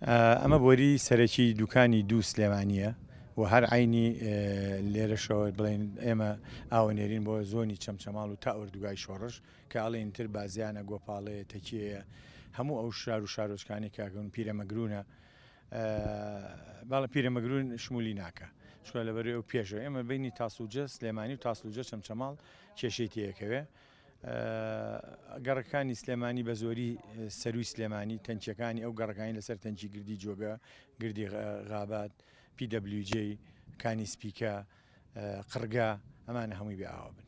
ئەمە بۆری سەرەکی دوکانی دوو سلێمانیە و هەر عینی لێرەشەوە بڵێن ئێمە ئاوەنێرین بۆ زۆنی چەمچەماڵ و تا ئوردوگای شۆڕش کە ئاڵێنتر بازیانە گۆپاڵەیە تەکیەیە هەموو ئەو شار و شارۆچکانی کاگەون پیرەمەگرونە باڵە پیرەمەگرون شمولی ناکە شکۆ لەبەر ئەو پێشەوە ئێمە بینی تاسوجە سلێمانی و تاسوجە چەمچەماڵ کێشەی تەیەکەوێ گەڕەکانی سلێمانی بە زۆری سەروی سلێمانی تەنچەکانی ئەو گەڕەکانی لەسەر تەنچی گردی جۆگە گردی غابات PWJ کانی سپیکە قڕگا ئەمانە هەمووی بێ ئاوا بن.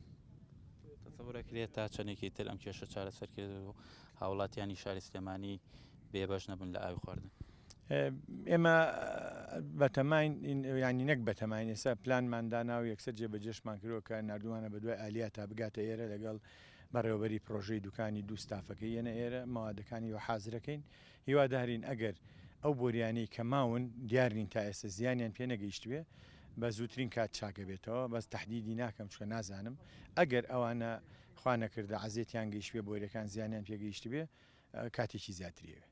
تەسەورەکرێت تا چەندێکی تر ئەم کێشە چارەسەر کرد و هاوڵاتیانی شاری سلێمانی بێبەش نەبن لە ئاوی خواردن. ئێمە بەتەماین ینی نەک بەتەماین ئێستا پلانماندانا و یەکسەر جێبەجێشمان کردەوە کە نردووانە بە دوای ئالیا تا بگاتە ئێرە لەگەڵ بەڕێوەبەری پرۆژەی دوکانی دوو ستافەکەی یەنە ئێرە ماوادەکانی و حازرەکەین هیوادارین ئەگەر ئەو بۆریانەی کە ماون دیارنین تا ئێستا زیانیان پێ نەگەیشت بێ بە زووترین کات چاکە بێتەوە بەس تەحدیدی ناکەم چکە نازانم ئەگەر ئەوانە خوا نەکردە عەزێتیان گەیشت بێ بۆریەکان زیانیان پێگەیشت بێ کاتێکی زیاتریەوێ.